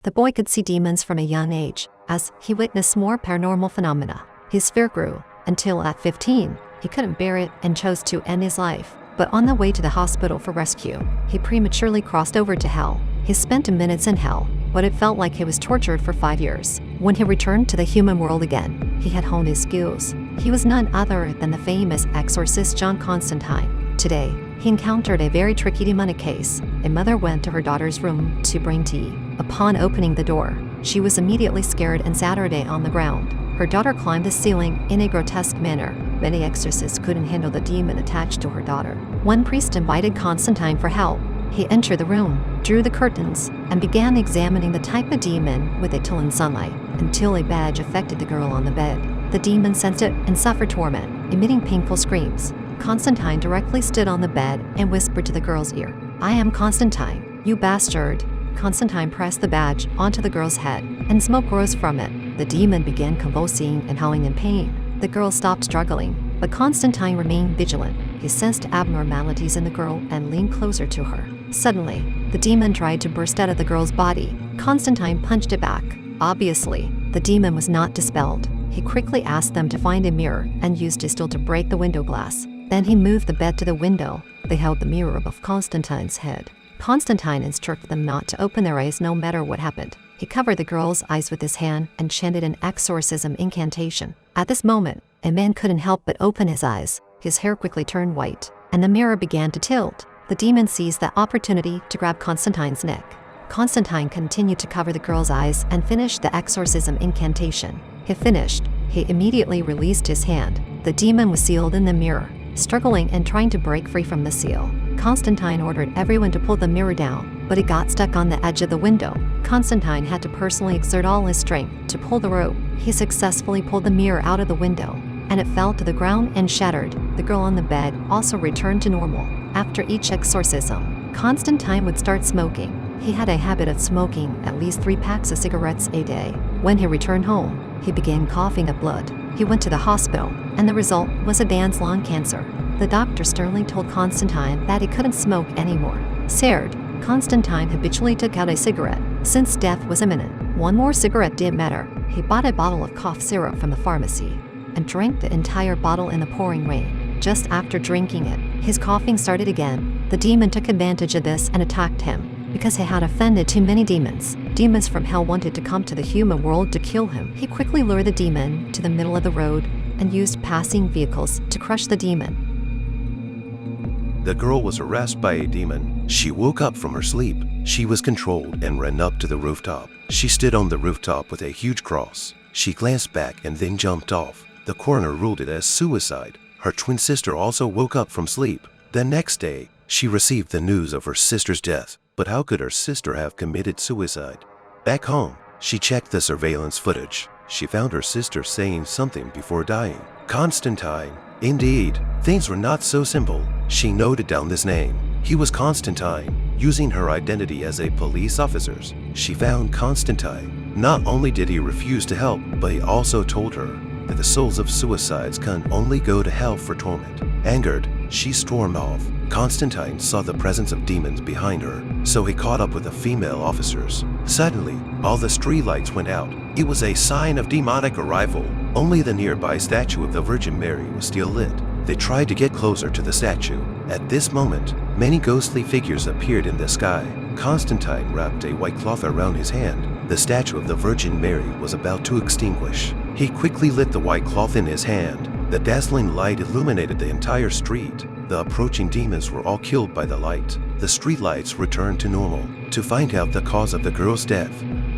The boy could see demons from a young age, as he witnessed more paranormal phenomena. His fear grew, until at 15, he couldn't bear it and chose to end his life. But on the way to the hospital for rescue, he prematurely crossed over to hell. He spent minutes in hell, but it felt like he was tortured for 5 years. When he returned to the human world again, he had honed his skills. He was none other than the famous exorcist John Constantine. Today, he encountered a very tricky demonic case. A mother went to her daughter's room to bring tea. Upon opening the door, she was immediately scared and sat on the ground. Her daughter climbed the ceiling in a grotesque manner. Many exorcists couldn't handle the demon attached to her daughter. One priest invited Constantine for help. He entered the room, drew the curtains, and began examining the type of demon with a till in sunlight, until a badge affected the girl on the bed. The demon sensed it and suffered torment, emitting painful screams. Constantine directly stood on the bed and whispered to the girl's ear, "I am Constantine, you bastard." Constantine pressed the badge onto the girl's head, and smoke rose from it. The demon began convulsing and howling in pain. The girl stopped struggling, but Constantine remained vigilant. He sensed abnormalities in the girl and leaned closer to her. Suddenly, the demon tried to burst out of the girl's body. Constantine punched it back. Obviously, the demon was not dispelled. He quickly asked them to find a mirror and used his steel to break the window glass. Then he moved the bed to the window. They held the mirror above Constantine's head. Constantine instructed them not to open their eyes no matter what happened. He covered the girl's eyes with his hand and chanted an exorcism incantation. At this moment, a man couldn't help but open his eyes. His hair quickly turned white, and the mirror began to tilt. The demon seized that opportunity to grab Constantine's neck. Constantine continued to cover the girl's eyes and finished the exorcism incantation. He finished. He immediately released his hand. The demon was sealed in the mirror, struggling and trying to break free from the seal. Constantine ordered everyone to pull the mirror down, but it got stuck on the edge of the window. Constantine had to personally exert all his strength to pull the rope. He successfully pulled the mirror out of the window, and it fell to the ground and shattered. The girl on the bed also returned to normal. After each exorcism, Constantine would start smoking. He had a habit of smoking at least 3 packs of cigarettes a day. When he returned home, he began coughing up blood. He went to the hospital, and the result was advanced lung cancer. The doctor sternly told Constantine that he couldn't smoke anymore. Scared, Constantine habitually took out a cigarette. Since death was imminent, one more cigarette didn't matter. He bought a bottle of cough syrup from the pharmacy and drank the entire bottle in the pouring rain. Just after drinking it, his coughing started again. The demon took advantage of this and attacked him. Because he had offended too many demons, demons from hell wanted to come to the human world to kill him. He quickly lured the demon to the middle of the road and used passing vehicles to crush the demon. The girl was harassed by a demon. She woke up from her sleep. She was controlled and ran up to the rooftop. She stood on the rooftop with a huge cross. She glanced back and then jumped off. The coroner ruled it as suicide. Her twin sister also woke up from sleep. The next day, she received the news of her sister's death. But how could her sister have committed suicide? Back home, she checked the surveillance footage. She found her sister saying something before dying. Constantine. Indeed, things were not so simple. She noted down this name. He was Constantine. Using her identity as a police officer, she found Constantine. Not only did he refuse to help, but he also told her that the souls of suicides can only go to hell for torment. Angered, she stormed off. Constantine saw the presence of demons behind her, so he caught up with the female officers. Suddenly, all the streetlights went out. It was a sign of demonic arrival. Only the nearby statue of the Virgin Mary was still lit. They tried to get closer to the statue. At this moment, many ghostly figures appeared in the sky. Constantine wrapped a white cloth around his hand. The statue of the Virgin Mary was about to extinguish. He quickly lit the white cloth in his hand. The dazzling light illuminated the entire street. The approaching demons were all killed by the light. The streetlights returned to normal. To find out the cause of the girl's death,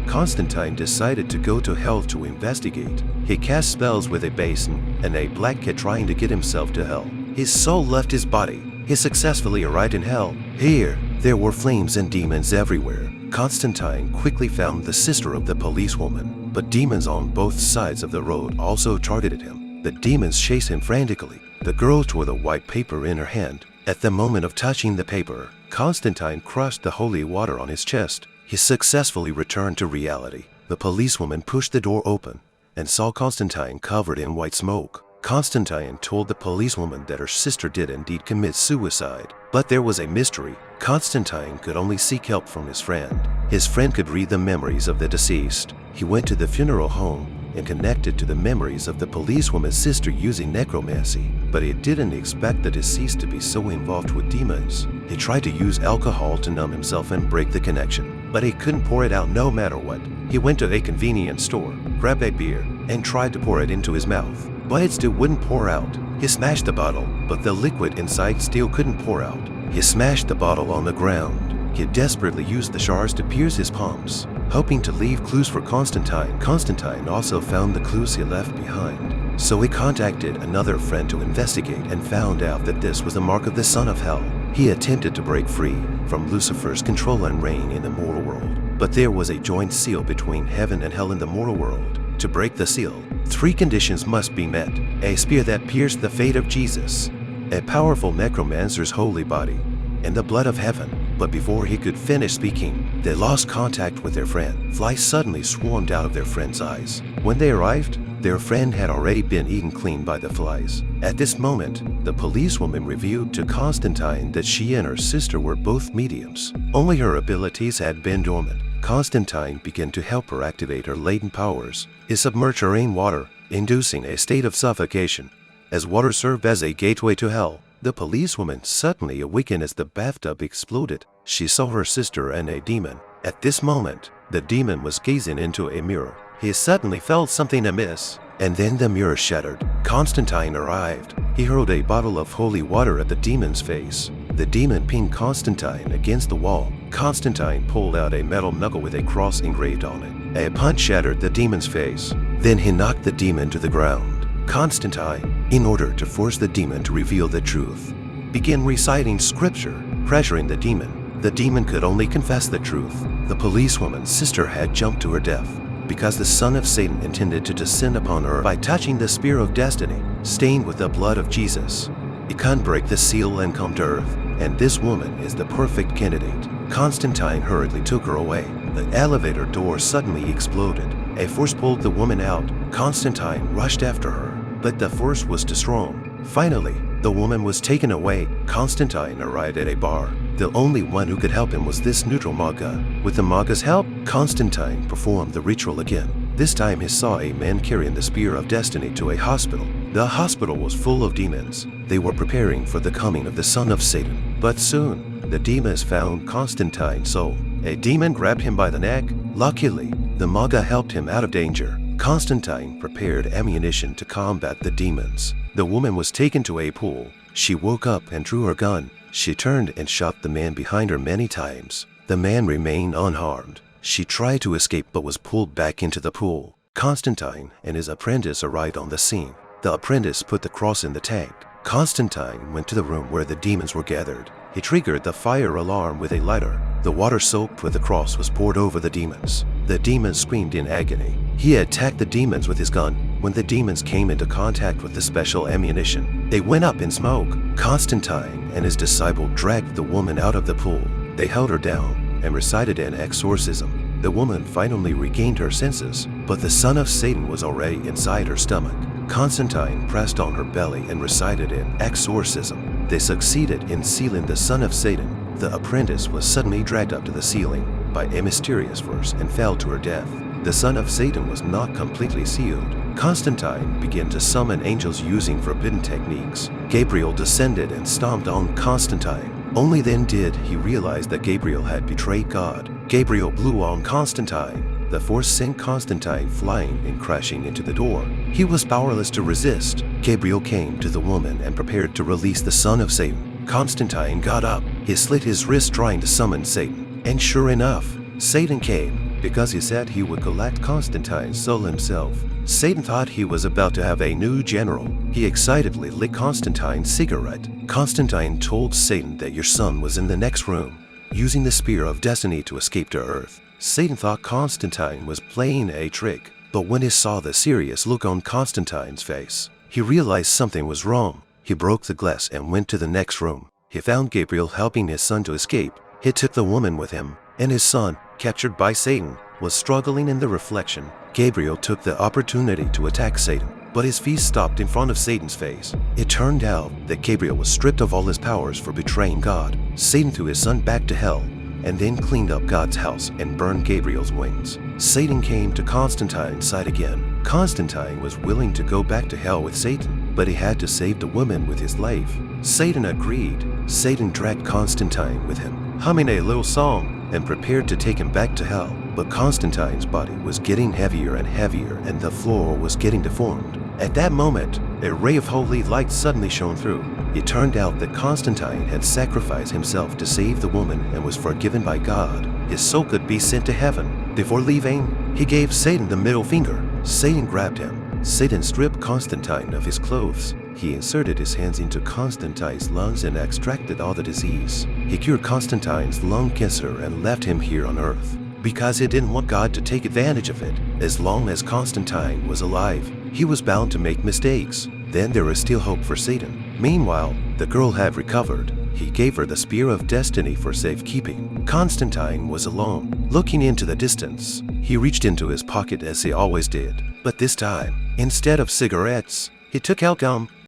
Constantine decided to go to hell to investigate. He cast spells with a basin and a black cat trying to get himself to hell. His soul left his body. He successfully arrived in hell. Here, there were flames and demons everywhere. Constantine quickly found the sister of the policewoman, but demons on both sides of the road also targeted him. The demons chased him frantically. The girl tore the white paper in her hand. At the moment of touching the paper, Constantine crushed the holy water on his chest. He successfully returned to reality. The policewoman pushed the door open and saw Constantine covered in white smoke. Constantine told the policewoman that her sister did indeed commit suicide. But there was a mystery. Constantine could only seek help from his friend. His friend could read the memories of the deceased. He went to the funeral home and connected to the memories of the policewoman's sister using necromancy. But he didn't expect the deceased to be so involved with demons. He tried to use alcohol to numb himself and break the connection, but he couldn't pour it out no matter what. He went to a convenience store, grabbed a beer, and tried to pour it into his mouth, but it still wouldn't pour out. He smashed the bottle, but the liquid inside still couldn't pour out. He smashed the bottle on the ground. He desperately used the shards to pierce his palms, hoping to leave clues for Constantine. Constantine also found the clues he left behind. So he contacted another friend to investigate and found out that this was the mark of the son of hell. He attempted to break free from Lucifer's control and reign in the mortal world, but there was a joint seal between heaven and hell in the mortal world. To break the seal, 3 conditions must be met: a spear that pierced the fate of Jesus, a powerful necromancer's holy body, and the blood of heaven. But before he could finish speaking, they lost contact with their friend. Flies suddenly swarmed out of their friend's eyes. When they arrived, their friend had already been eaten clean by the flies. At this moment, the policewoman revealed to Constantine that she and her sister were both mediums. Only her abilities had been dormant. Constantine began to help her activate her latent powers. He submerged her in water, inducing a state of suffocation. As water served as a gateway to hell, the policewoman suddenly awakened as the bathtub exploded. She saw her sister and a demon. At this moment, the demon was gazing into a mirror. He suddenly felt something amiss, and then the mirror shattered. Constantine arrived. He hurled a bottle of holy water at the demon's face. The demon pinned Constantine against the wall. Constantine pulled out a metal knuckle with a cross engraved on it. A punch shattered the demon's face. Then he knocked the demon to the ground. Constantine, in order to force the demon to reveal the truth, began reciting scripture, pressuring the demon. The demon could only confess the truth. The policewoman's sister had jumped to her death because the son of Satan intended to descend upon her by touching the spear of destiny, stained with the blood of Jesus. He can't break the seal and come to earth, and this woman is the perfect candidate. Constantine hurriedly took her away. The elevator door suddenly exploded. A force pulled the woman out. Constantine rushed after her, but the force was too strong. Finally, the woman was taken away. Constantine arrived at a bar. The only one who could help him was this neutral Maga. With the Maga's help, Constantine performed the ritual again. This time he saw a man carrying the spear of destiny to a hospital. The hospital was full of demons. They were preparing for the coming of the son of Satan. But soon, the demons found Constantine's soul. A demon grabbed him by the neck. Luckily, the Maga helped him out of danger. Constantine prepared ammunition to combat the demons. The woman was taken to a pool. She woke up and drew her gun. She turned and shot the man behind her many times. The man remained unharmed. She tried to escape but was pulled back into the pool. Constantine and his apprentice arrived on the scene. The apprentice put the cross in the tank. Constantine went to the room where the demons were gathered. He triggered the fire alarm with a lighter. The water soaked with the cross was poured over the demons. The demons screamed in agony. He attacked the demons with his gun. When the demons came into contact with the special ammunition, they went up in smoke. Constantine and his disciple dragged the woman out of the pool. They held her down and recited an exorcism. The woman finally regained her senses, but the son of Satan was already inside her stomach. Constantine pressed on her belly and recited an exorcism. They succeeded in sealing the son of Satan. The apprentice was suddenly dragged up to the ceiling by a mysterious force and fell to her death. The son of Satan was not completely sealed. Constantine began to summon angels using forbidden techniques. Gabriel descended and stomped on Constantine. Only then did he realize that Gabriel had betrayed God. Gabriel blew on Constantine. The force sent Constantine flying and crashing into the door. He was powerless to resist. Gabriel came to the woman and prepared to release the son of Satan. Constantine got up. He slit his wrist trying to summon Satan. And sure enough, Satan came because he said he would collect Constantine's soul himself. Satan thought he was about to have a new general. He excitedly lit Constantine's cigarette. Constantine told Satan that your son was in the next room, using the spear of destiny to escape to Earth. Satan thought Constantine was playing a trick, but when he saw the serious look on Constantine's face, he realized something was wrong. He broke the glass and went to the next room. He found Gabriel helping his son to escape. He took the woman with him, and his son, captured by Satan, was struggling in the reflection. Gabriel took the opportunity to attack Satan. but his feast stopped in front of Satan's face. It turned out that Gabriel was stripped of all his powers for betraying God. Satan threw his son back to hell and then cleaned up God's house and burned Gabriel's wings. Satan came to Constantine's side again. Constantine was willing to go back to hell with Satan, but he had to save the woman with his life. Satan agreed. Satan dragged Constantine with him, humming a little song, and prepared to take him back to hell. But Constantine's body was getting heavier and heavier, and the floor was getting deformed. At that moment, a ray of holy light suddenly shone through. It turned out that Constantine had sacrificed himself to save the woman and was forgiven by God. His soul could be sent to heaven. Before leaving, he gave Satan the middle finger. Satan grabbed him. Satan stripped Constantine of his clothes. He inserted his hands into Constantine's lungs and extracted all the disease. He cured Constantine's lung cancer and left him here on earth, because he didn't want God to take advantage of it. As long as Constantine was alive, he was bound to make mistakes. Then there was still hope for Satan. Meanwhile, the girl had recovered. He gave her the Spear of Destiny for safekeeping. Constantine was alone, looking into the distance. He reached into his pocket as he always did, but this time, instead of cigarettes, he took out gum.